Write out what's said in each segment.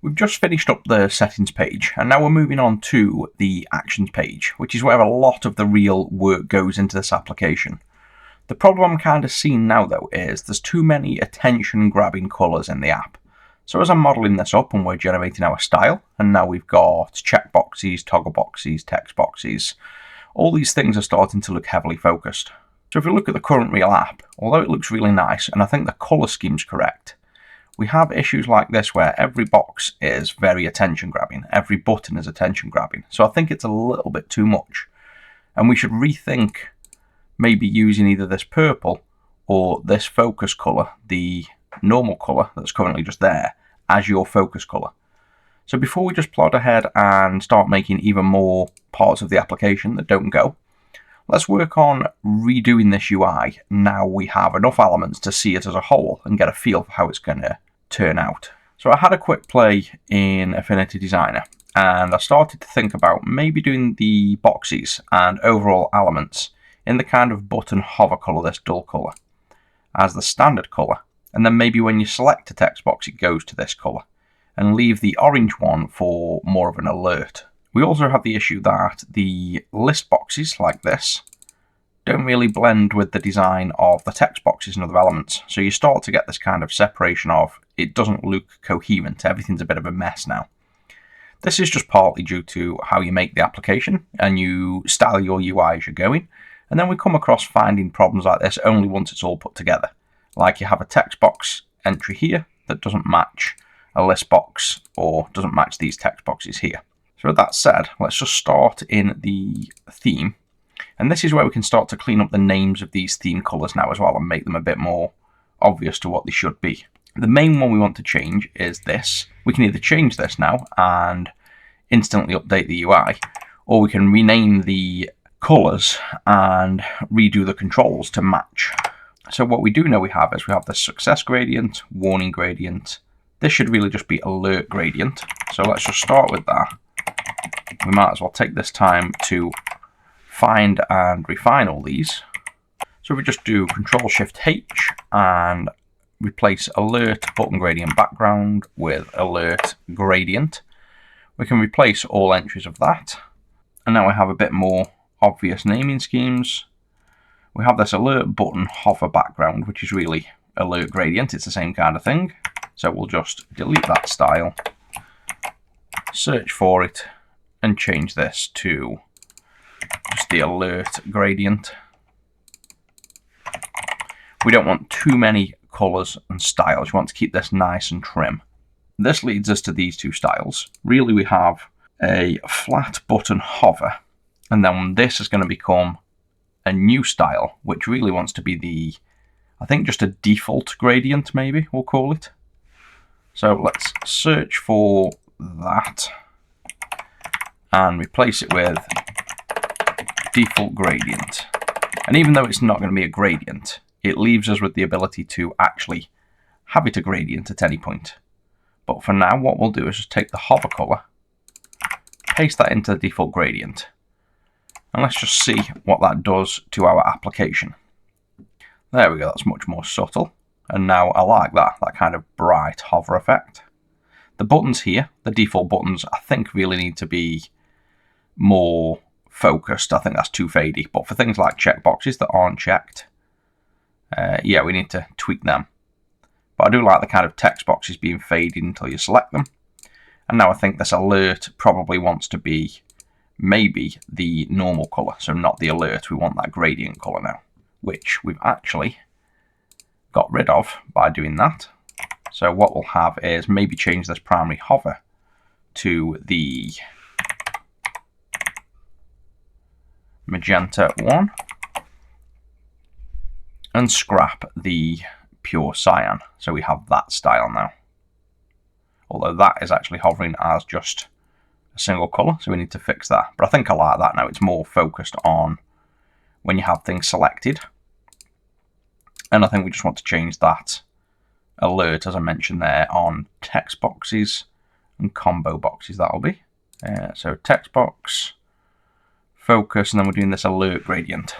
We've just finished up the settings page, and now we're moving on to the actions page, which is where a lot of the real work goes into this application. The problem I'm kind of seeing now though is there's too many attention grabbing colours in the app. So as I'm modelling this up and we're generating our style, and now we've got checkboxes, toggle boxes, text boxes, all these things are starting to look heavily focused. So if we look at the current real app, although it looks really nice and I think the colour scheme's correct, we have issues like this where every box is very attention grabbing, every button is attention grabbing. So I think it's a little bit too much. And we should rethink maybe using either this purple or this focus colour, the normal colour that's currently just there, as your focus colour. So before we just plod ahead and start making even more parts of the application that don't go, let's work on redoing this UI now we have enough elements to see it as a whole and get a feel for how it's going to turn out. So I had a quick play in Affinity Designer and I started to think about maybe doing the boxes and overall elements in the kind of button hover colour, this dull colour, as the standard colour, and then maybe when you select a text box it goes to this colour, and leave the orange one for more of an alert. We also have the issue that the list boxes like this don't really blend with the design of the text boxes and other elements. So you start to get this kind of separation of, it doesn't look coherent, everything's a bit of a mess now. This is just partly due to how you make the application and you style your UI as you're going. And then we come across finding problems like this only once it's all put together. Like you have a text box entry here that doesn't match a list box or doesn't match these text boxes here. So with that said, let's just start in the theme. And this is where we can start to clean up the names of these theme colours now as well and make them a bit more obvious to what they should be. The main one we want to change is this. We can either change this now and instantly update the UI, or we can rename the colours and redo the controls to match. So what we do know we have is we have the success gradient, warning gradient. This should really just be alert gradient. So let's just start with that. We might as well take this time to find and refine all these. So we just do Control-Shift-H and replace alert button gradient background with alert gradient. We can replace all entries of that. And now we have a bit more obvious naming schemes. We have this alert button hover background, which is really alert gradient. It's the same kind of thing. So we'll just delete that style, search for it, and change this to just the alert gradient. We don't want too many colours and styles. We want to keep this nice and trim. This leads us to these two styles. Really, we have a flat button hover, and then this is going to become a new style, which really wants to be the, I think just a default gradient, maybe we'll call it. So let's search for that and replace it with default gradient. And even though it's not going to be a gradient, it leaves us with the ability to actually have it a gradient at any point. But for now, what we'll do is just take the hover colour, paste that into the default gradient, and let's just see what that does to our application. There we go, that's much more subtle. And now I like that kind of bright hover effect. The buttons here, the default buttons, I think really need to be more focused. I think that's too fadey. But for things like checkboxes that aren't checked, yeah, we need to tweak them. But I do like the kind of text boxes being faded until you select them. And now I think this alert probably wants to be maybe the normal colour, so not the alert. We want that gradient colour now, which we've actually got rid of by doing that. So what we'll have is maybe change this primary hover to the magenta one and scrap the pure cyan. So we have that style now. Although that is actually hovering as just a single colour, so we need to fix that. But I think I like that now. It's more focused on when you have things selected. And I think we just want to change that alert, as I mentioned there, on text boxes and combo boxes, that'll be. So text box, focus, and then we're doing this alert gradient.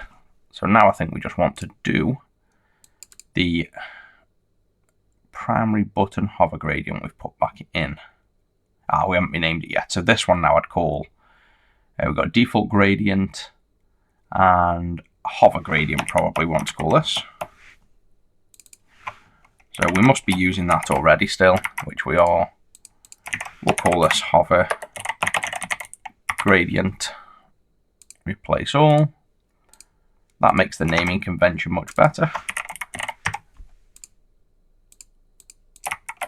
So now I think we just want to do the primary button hover gradient we've put back in. We haven't renamed it yet. So this one now I'd call, we've got default gradient and hover gradient, probably want to call this. So we must be using that already still, which we are. We'll call this hover gradient, replace all. That makes the naming convention much better.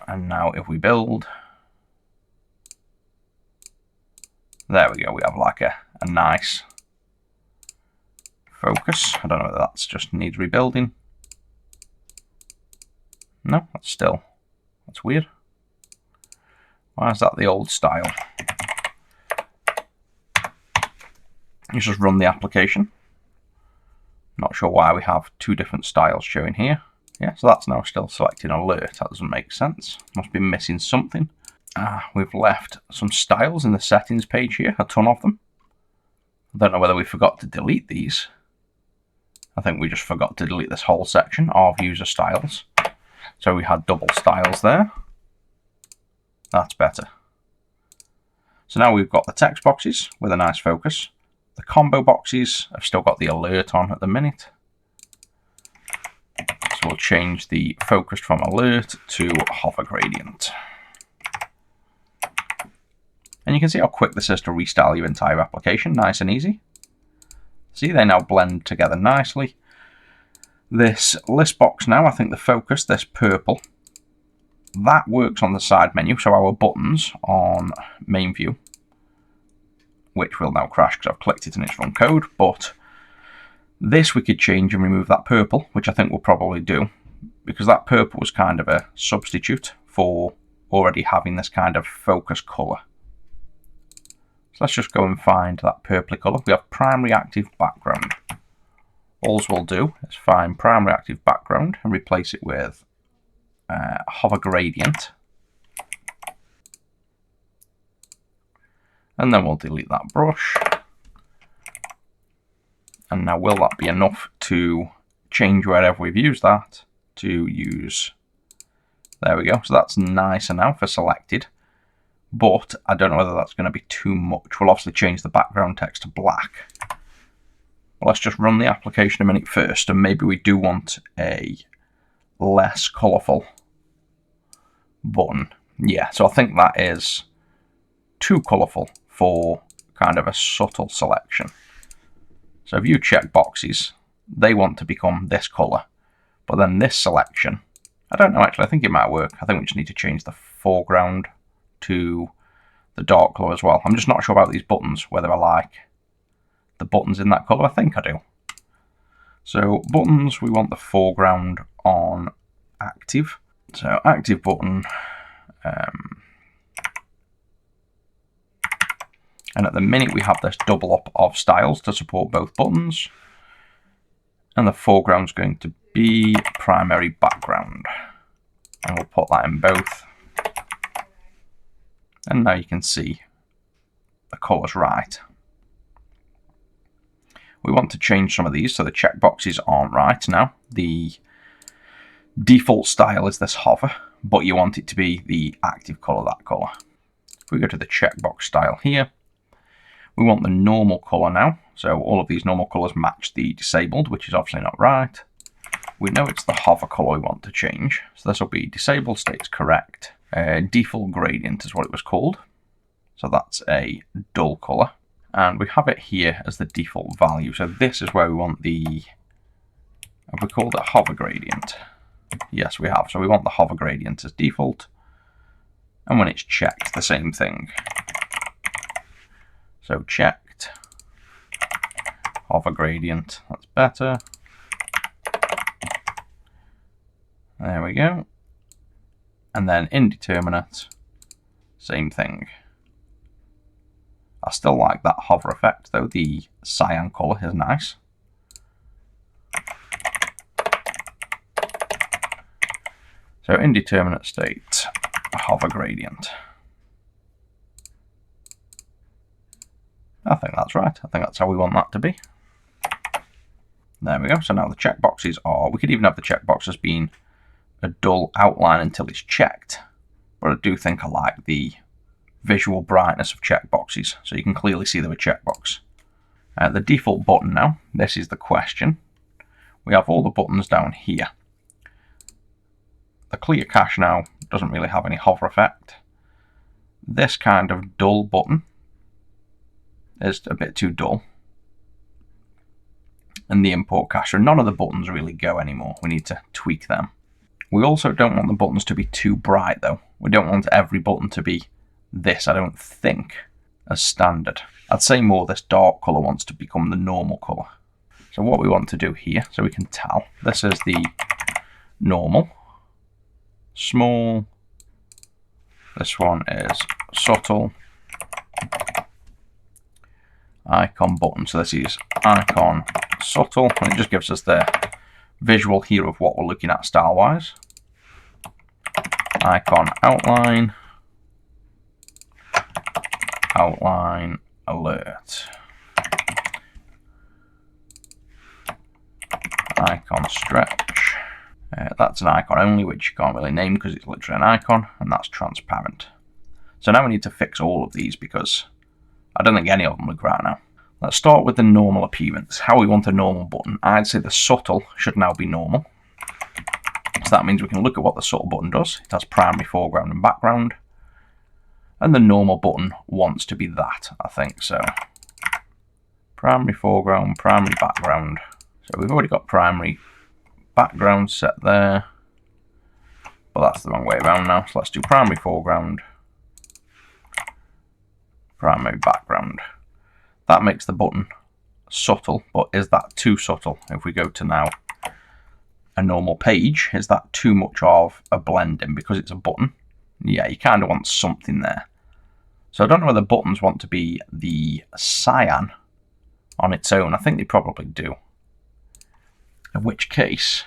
And now if we build, there we go, we have like a nice focus. I don't know whether that's just needs rebuilding. No, that's weird. Why is that the old style? You just run the application. Not sure why we have two different styles showing here. Yeah, so that's now still selecting alert. That doesn't make sense. Must be missing something. We've left some styles in the settings page here, a ton of them. I don't know whether we forgot to delete these. I think we just forgot to delete this whole section of user styles. So we had double styles there. That's better. So now we've got the text boxes with a nice focus. The combo boxes have still got the alert on at the minute. So we'll change the focus from alert to hover gradient. And you can see how quick this is to restyle your entire application, nice and easy. See, they now blend together nicely. This list box now, I think the focus, this purple, that works on the side menu. So our buttons on main view, which will now crash because I've clicked it and it's run code, but this we could change and remove that purple, which I think we'll probably do, because that purple was kind of a substitute for already having this kind of focus color. So let's just go and find that purpley color. We have primary active background. All we'll do is find primary active background and replace it with hover gradient. And then we'll delete that brush. And now will that be enough to change wherever we've used that to use, there we go. So that's nicer now for selected, but I don't know whether that's going to be too much. We'll obviously change the background text to black. Well, let's just run the application a minute first, and maybe we do want a less colourful button. Yeah, so I think that is too colourful for kind of a subtle selection. So if you check boxes, they want to become this colour. But then this selection, I don't know actually, I think it might work. I think we just need to change the foreground to the dark colour as well. I'm just not sure about these buttons, whether I like the buttons in that colour. I think I do. So buttons, we want the foreground on active. So active button. And at the minute we have this double up of styles to support both buttons. And the foreground's going to be primary background. And we'll put that in both. And now you can see the colour's right. We want to change some of these so the checkboxes aren't right now. The default style is this hover, but you want it to be the active colour, that colour. If we go to the checkbox style here, we want the normal colour now. So all of these normal colours match the disabled, which is obviously not right. We know it's the hover colour we want to change. So this will be disabled states correct. Default gradient is what it was called. So that's a dull colour. And we have it here as the default value. So this is where we want the, have we called it hover gradient? Yes, we have. So we want the hover gradient as default. And when it's checked, the same thing. So checked, hover gradient, that's better. There we go. And then indeterminate, same thing. I still like that hover effect though, the cyan colour is nice. So indeterminate state, hover gradient. I think that's right. I think that's how we want that to be. There we go. So now the checkboxes are, we could even have the checkboxes being a dull outline until it's checked. But I do think I like the visual brightness of checkboxes, so you can clearly see there were checkbox. The default button now, this is the question. We have all the buttons down here. The clear cache now doesn't really have any hover effect. This kind of dull button is a bit too dull. And the import cache, so none of the buttons really go anymore. We need to tweak them. We also don't want the buttons to be too bright though. We don't want every button to be this, I don't think, as standard. I'd say more this dark colour wants to become the normal colour. So what we want to do here, so we can tell, this is the normal, small, this one is subtle, icon button, so this is icon subtle, and it just gives us the visual here of what we're looking at style wise. Icon outline, outline alert, icon stretch, that's an icon only, which you can't really name because it's literally an icon, and that's transparent. So now we need to fix all of these because I don't think any of them look right now. Let's start with the normal appearance, how we want a normal button. I'd say the subtle should now be normal. So that means we can look at what the subtle button does. It has primary, foreground and background. And the normal button wants to be that, I think. So primary, foreground, primary, background. So we've already got primary background set there. But that's the wrong way around now. So let's do primary, foreground, primary, background. That makes the button subtle, but is that too subtle? If we go to now a normal page, is that too much of a blending because it's a button? Yeah, you kind of want something there. So I don't know whether buttons want to be the cyan on its own. I think they probably do. In which case,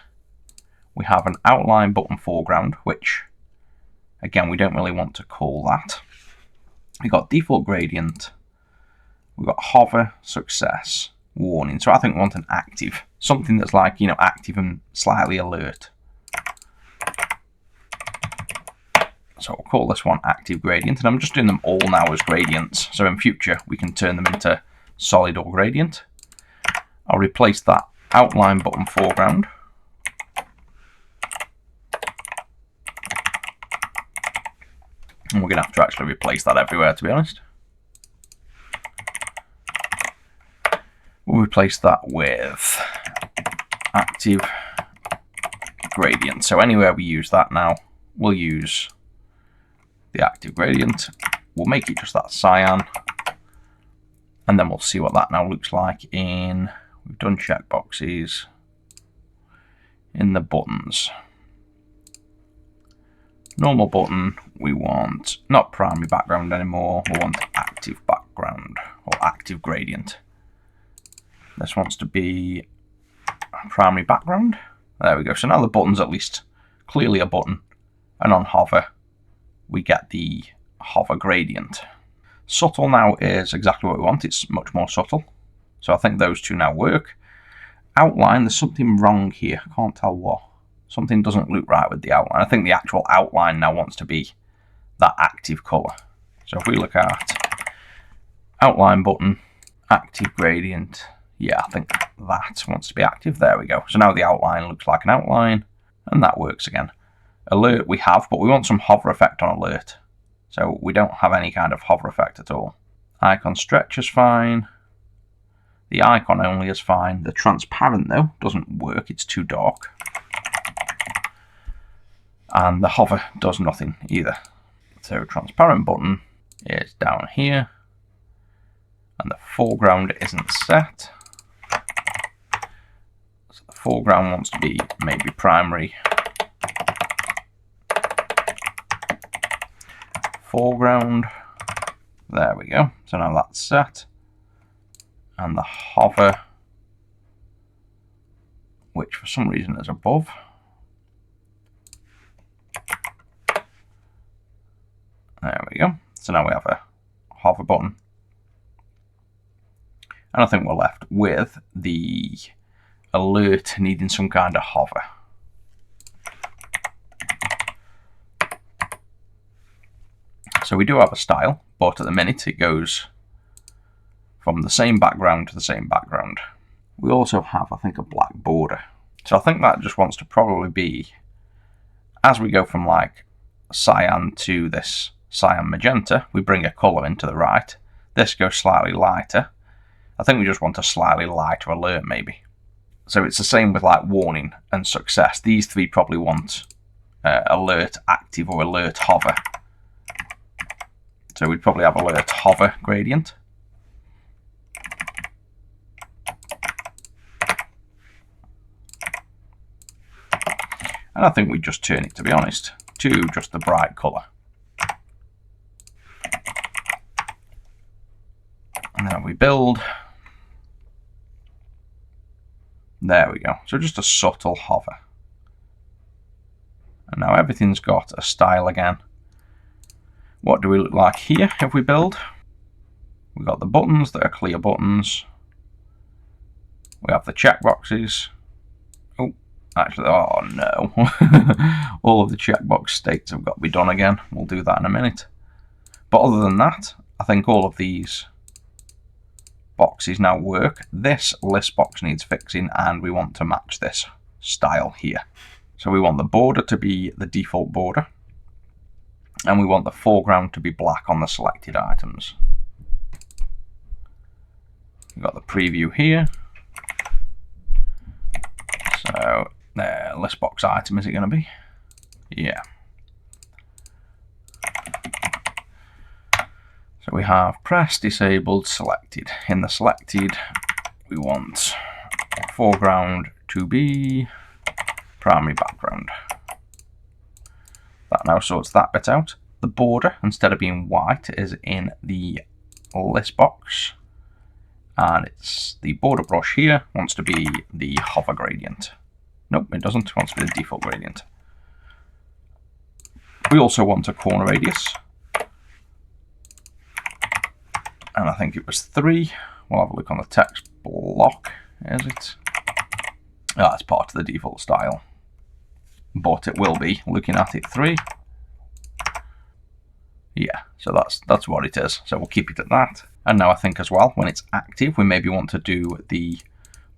we have an outline button foreground, which, again, we don't really want to call that. We've got default gradient. We've got hover, success, warning. So I think we want an active. Something that's like, you know, active and slightly alert. So we'll call this one active gradient. And I'm just doing them all now as gradients. So in future, we can turn them into solid or gradient. I'll replace that outline button foreground. And we're going to have to actually replace that everywhere, to be honest. We'll replace that with active gradient. So anywhere we use that now, we'll use the active gradient. We'll make it just that cyan. And then we'll see what that now looks like in, we've done checkboxes, in the buttons. Normal button, we want not primary background anymore, we want active background or active gradient. This wants to be primary background. There we go. So now the button's at least clearly a button. And on hover, we get the hover gradient. Subtle now is exactly what we want. It's much more subtle. So I think those two now work. Outline, there's something wrong here. I can't tell what. Something doesn't look right with the outline. I think the actual outline now wants to be that active colour. So if we look at outline button, active gradient, yeah, I think that wants to be active. There we go. So now the outline looks like an outline, and that works again. Alert we have, but we want some hover effect on alert. So we don't have any kind of hover effect at all. Icon stretch is fine. The icon only is fine. The transparent, though, doesn't work. It's too dark. And the hover does nothing either. So transparent button is down here. And the foreground isn't set. So the foreground wants to be maybe primary. Foreground. There we go. So now that's set. And the hover, which for some reason is above. There we go. So now we have a hover button. And I think we're left with the alert needing some kind of hover. So we do have a style, but at the minute it goes from the same background to the same background. We also have, I think, a black border. So I think that just wants to probably be, as we go from like cyan to this cyan magenta, we bring a colour into the right. This goes slightly lighter. I think we just want a slightly lighter alert maybe. So it's the same with like warning and success. These three probably want alert active or alert hover. So we'd probably have alert hover gradient. And I think we just turn it, to be honest, to just the bright colour. And then we build. There we go. So just a subtle hover. And now everything's got a style again. What do we look like here if we build? We've got the buttons that are clear buttons. We have the checkboxes. Oh, actually, oh no. All of the checkbox states have got to be done again. We'll do that in a minute. But other than that, I think all of these boxes now work. This list box needs fixing, and we want to match this style here. So we want the border to be the default border, and we want the foreground to be black on the selected items. We've got the preview here. So list box item, is it going to be? Yeah. So we have press, disabled, selected. In the selected, we want foreground to be primary background. That now sorts that bit out. The border, instead of being white, is in the list box. And it's the border brush here wants to be the hover gradient. Nope, it doesn't. It wants to be the default gradient. We also want a corner radius. And I think it was 3. We'll have a look on the text block. Is it? Oh, that's part of the default style. But it will be, looking at it, 3. Yeah, so that's what it is. So we'll keep it at that. And now I think as well, when it's active, we maybe want to do the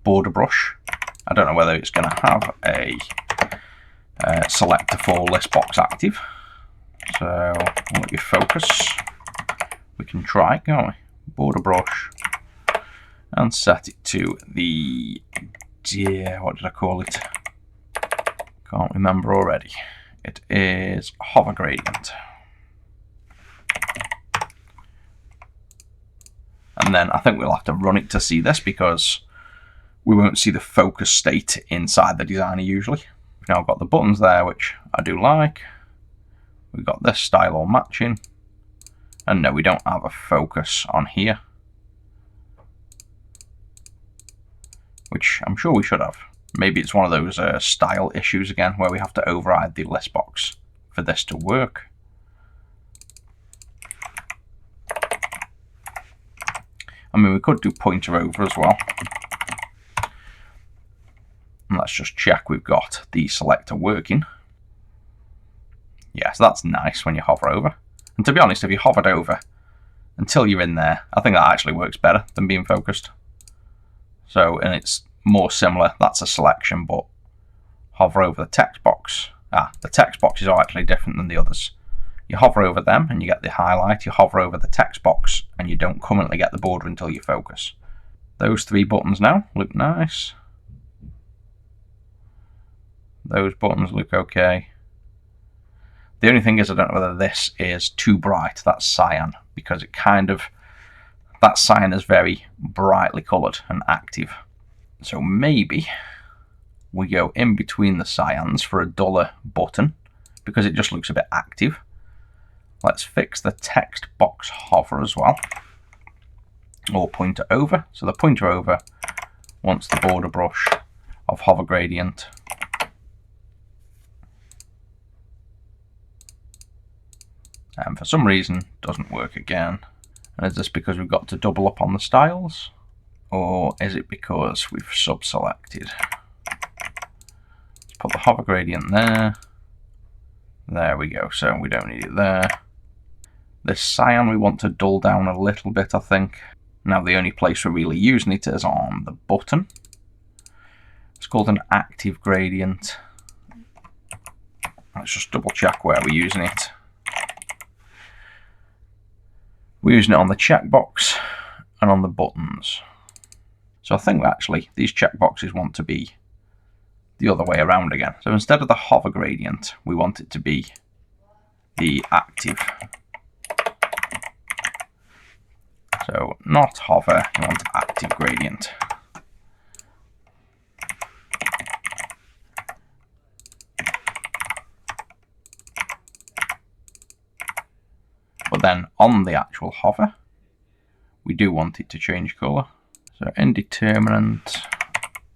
border brush. I don't know whether it's going to have a selector for list box active. So we'll let you focus. We can try it, can't we? Border brush. And set it to the, what did I call it? Can't remember already. It is hover gradient. And then I think we'll have to run it to see this, because we won't see the focus state inside the designer usually. We've now got the buttons there, which I do like. We've got this style all matching. And no, we don't have a focus on here, which I'm sure we should have. Maybe it's one of those style issues again, where we have to override the list box for this to work. I mean, we could do pointer over as well. And let's just check we've got the selector working. Yes, that's nice when you hover over. And to be honest, if you hovered over until you're in there, I think that actually works better than being focused. So, and it's more similar. That's a selection, but hover over the text box. The text boxes are actually different than the others. You hover over them and you get the highlight. You hover over the text box and you don't currently get the border until you focus. Those 3 buttons now look nice. Those buttons look okay. The only thing is, I don't know whether this is too bright, that cyan, because it kind of, that cyan is very brightly coloured and active. So maybe we go in between the cyans for a duller button, because it just looks a bit active. Let's fix the text box hover as well, or pointer over. So the pointer over wants the border brush of hover gradient. And for some reason doesn't work again. And is this because we've got to double up on the styles? Or is it because we've sub-selected? Let's put the hover gradient there. There we go, so we don't need it there. This cyan we want to dull down a little bit, I think. Now the only place we're really using it is on the button. It's called an active gradient. Let's just double check where we're using it. We're using it on the checkbox and on the buttons. So I think actually these checkboxes want to be the other way around again. So instead of the hover gradient, we want it to be the active. So not hover, we want active gradient. But then on the actual hover, we do want it to change colour. So indeterminate,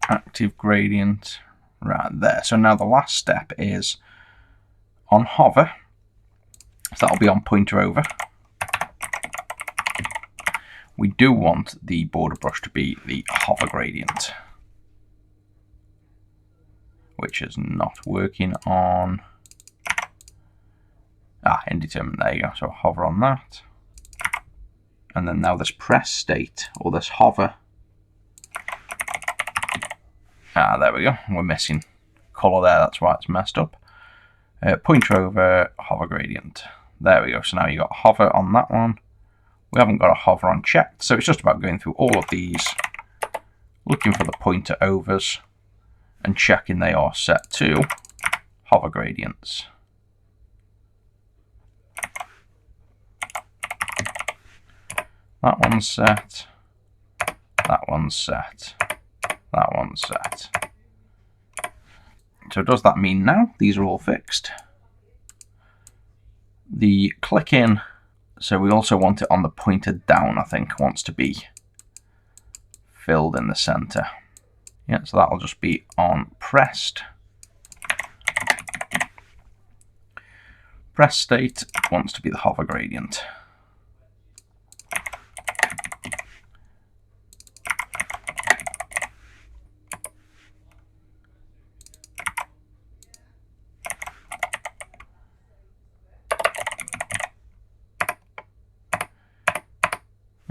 active gradient, right there. So now the last step is on hover, so that'll be on pointer over. We do want the border brush to be the hover gradient, which is not working on indeterminate. There you go. So hover on that, and then now this press state or this hover. There we go. We're missing colour there. That's why it's messed up. Pointer over hover gradient. There we go. So now you got hover on that one. We haven't got a hover on checked, so it's just about going through all of these, looking for the pointer overs, and checking they are set to hover gradients. That one's set, that one's set, that one's set. So does that mean now these are all fixed? The click in, so we also want it on the pointer down, I think, wants to be filled in the center. Yeah, so that'll just be on pressed. Press state wants to be the hover gradient.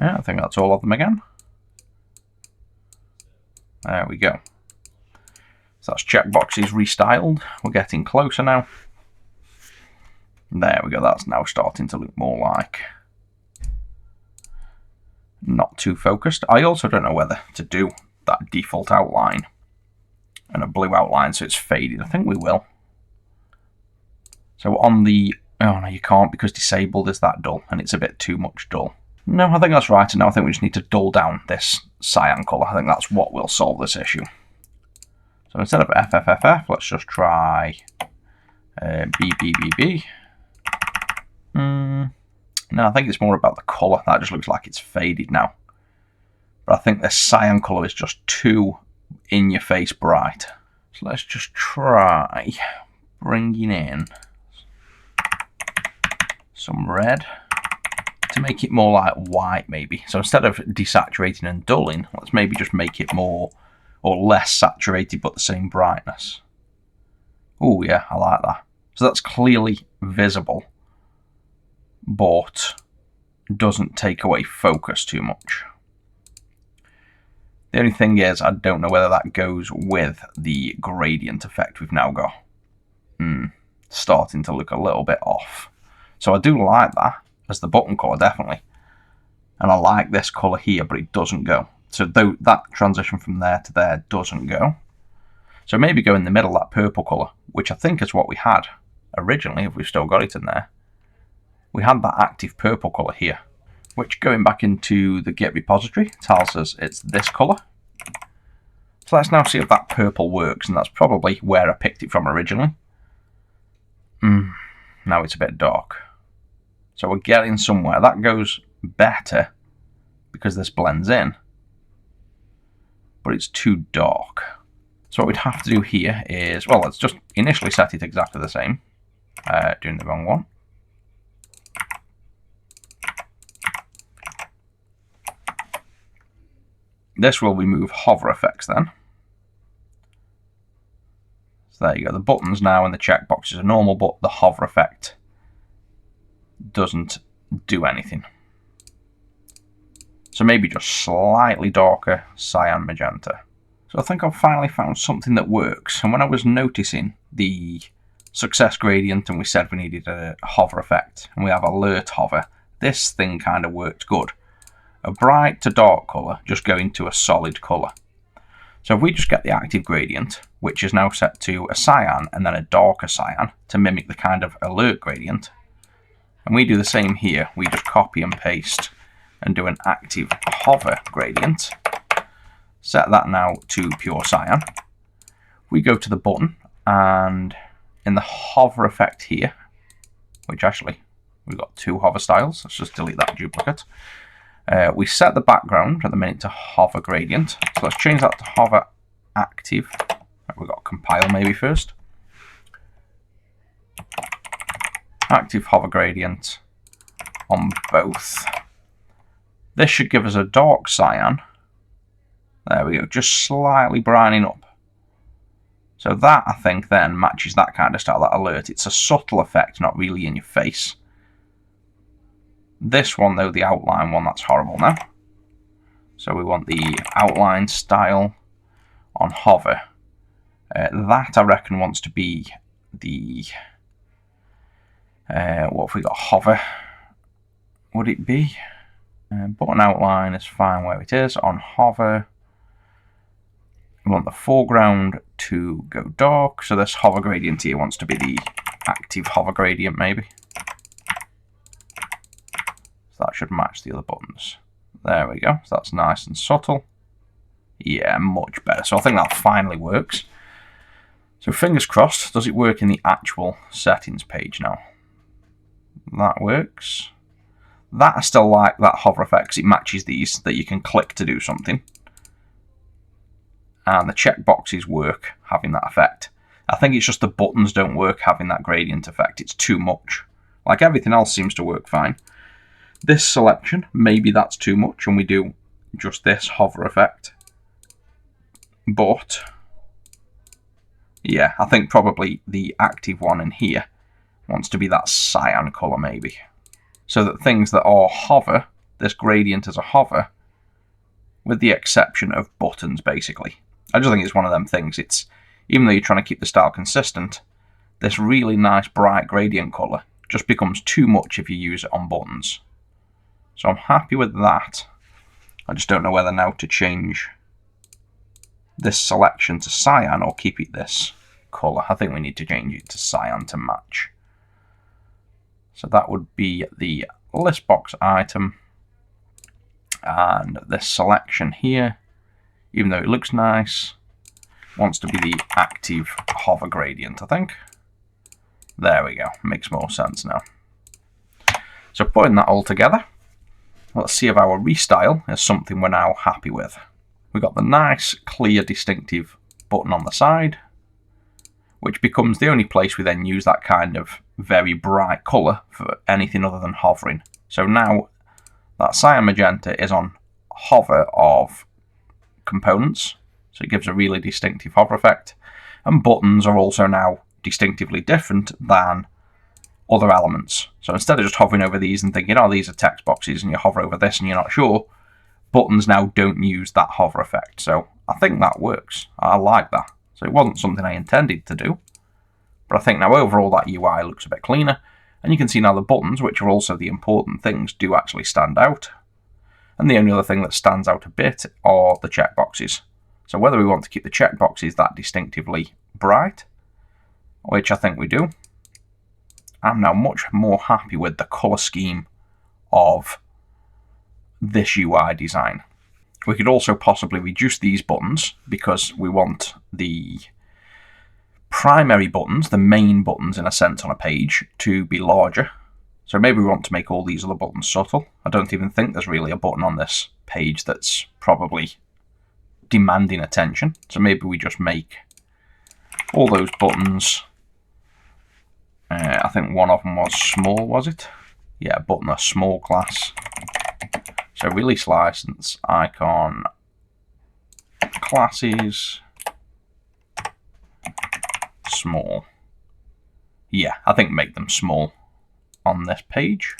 Yeah, I think that's all of them again. There we go. So that's checkboxes restyled. We're getting closer now. There we go. That's now starting to look more like not too focused. I also don't know whether to do that default outline and a blue outline so it's faded. I think we will. So on the... Oh no, you can't because disabled is that dull and it's a bit too much dull. No, I think that's right, and now I think we just need to dull down this cyan colour. I think that's what will solve this issue. So instead of FFFF, let's just try BBBB. No, I think it's more about the colour. That just looks like it's faded now. But I think this cyan colour is just too in-your-face bright. So let's just try bringing in some red to make it more like white, maybe. So instead of desaturating and dulling, let's maybe just make it more or less saturated but the same brightness. Oh yeah, I like that. So that's clearly visible, but doesn't take away focus too much. The only thing is, I don't know whether that goes with the gradient effect we've now got. Starting to look a little bit off. So I do like that as the button colour, definitely. And I like this colour here, but it doesn't go. So though that transition from there to there doesn't go. So maybe go in the middle, that purple colour, which I think is what we had originally, if we've still got it in there. We had that active purple colour here, which going back into the Git repository tells us it's this colour. So let's now see if that purple works, and that's probably where I picked it from originally. Now it's a bit dark. So we're getting somewhere. That goes better because this blends in, but it's too dark. So what we'd have to do here is, well, let's just initially set it exactly the same. Doing the wrong one. This will remove hover effects then. So there you go. The buttons now and the checkboxes are normal, but the hover effect doesn't do anything. So maybe just slightly darker cyan magenta. So I think I've finally found something that works. And when I was noticing the success gradient and we said we needed a hover effect and we have alert hover, this thing kind of worked good. A bright to dark colour just going to a solid colour. So if we just get the active gradient, which is now set to a cyan and then a darker cyan to mimic the kind of alert gradient, and we do the same here, we just copy and paste and do an active hover gradient, set that now to pure cyan. We go to the button and in the hover effect here, which actually we've got two hover styles, let's just delete that duplicate. We set the background at the minute to hover gradient. So let's change that to hover active. We've got compile maybe first. Active hover gradient on both. This should give us a dark cyan. There we go, just slightly brightening up. So that, I think, then matches that kind of style, that alert. It's a subtle effect, not really in your face. This one, though, the outline one, that's horrible now. So we want the outline style on hover. That, I reckon, wants to be the... what have we got? Hover. Would it be? Button outline is fine where it is. On hover, we want the foreground to go dark. So this hover gradient here wants to be the active hover gradient, maybe. That should match the other buttons. There we go. So that's nice and subtle. Yeah, much better. So I think that finally works. So fingers crossed, does it work in the actual settings page now? That works. That I still like, that hover effect, because it matches these, that you can click to do something. And the checkboxes work having that effect. I think it's just the buttons don't work having that gradient effect. It's too much. Like everything else seems to work fine. This selection, maybe that's too much and we do just this hover effect. But, yeah, I think probably the active one in here wants to be that cyan colour maybe. So that things that are hover, this gradient is a hover, with the exception of buttons basically. I just think it's one of them things. It's, even though you're trying to keep the style consistent, this really nice bright gradient colour just becomes too much if you use it on buttons. So I'm happy with that. I just don't know whether now to change this selection to cyan or keep it this colour. I think we need to change it to cyan to match. So that would be the list box item. And this selection here, even though it looks nice, wants to be the active hover gradient, I think. There we go. Makes more sense now. So putting that all together, let's see if our restyle is something we're now happy with. We've got the nice, clear, distinctive button on the side, which becomes the only place we then use that kind of very bright colour for anything other than hovering. So now that cyan magenta is on hover of components, so it gives a really distinctive hover effect, and buttons are also now distinctively different than other elements. So instead of just hovering over these and thinking, oh, these are text boxes, and you hover over this and you're not sure, buttons now don't use that hover effect. So I think that works. I like that. So it wasn't something I intended to do, but I think now overall that UI looks a bit cleaner, and you can see now the buttons, which are also the important things, do actually stand out. And the only other thing that stands out a bit are the checkboxes. So whether we want to keep the checkboxes that distinctively bright, which I think we do, I'm now much more happy with the colour scheme of this UI design. We could also possibly reduce these buttons because we want the primary buttons, the main buttons in a sense on a page, to be larger. So maybe we want to make all these other buttons subtle. I don't even think there's really a button on this page that's probably demanding attention. So maybe we just make all those buttons. I think one of them was small, was it? Yeah, button, a small class. So release license, icon, classes, small. Yeah, I think make them small on this page.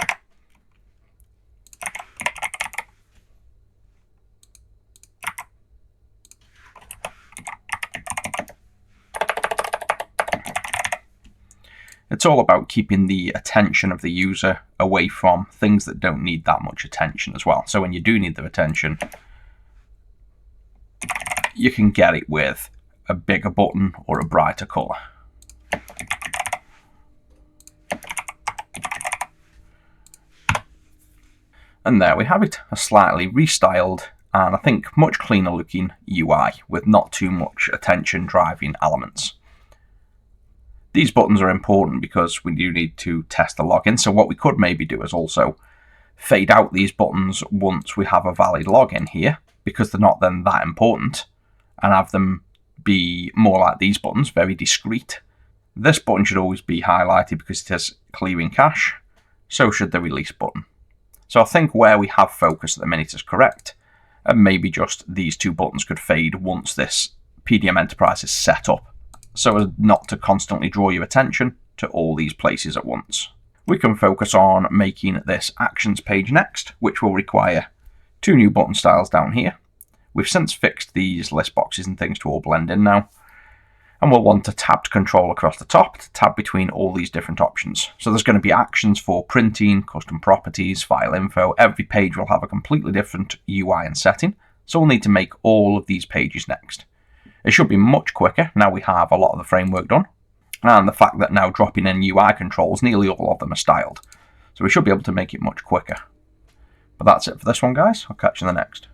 It's all about keeping the attention of the user away from things that don't need that much attention as well. So when you do need their attention, you can get it with a bigger button or a brighter colour. And there we have it, a slightly restyled and I think much cleaner looking UI with not too much attention driving elements. These buttons are important because we do need to test the login, so what we could maybe do is also fade out these buttons once we have a valid login here, because they're not then that important, and have them be more like these buttons, very discreet. This button should always be highlighted because it is clearing cache, so should the release button. So I think where we have focus at the minute is correct, and maybe just these two buttons could fade once this PDM Enterprise is set up, so as not to constantly draw your attention to all these places at once. We can focus on making this Actions page next, which will require two new button styles down here. We've since fixed these list boxes and things to all blend in now, and we'll want a tabbed control across the top to tab between all these different options. So there's going to be actions for printing, custom properties, file info. Every page will have a completely different UI and setting, so we'll need to make all of these pages next. It should be much quicker now we have a lot of the framework done, and the fact that now dropping in UI controls, nearly all of them are styled, so we should be able to make it much quicker. But that's it for this one, guys. I'll catch you in the next.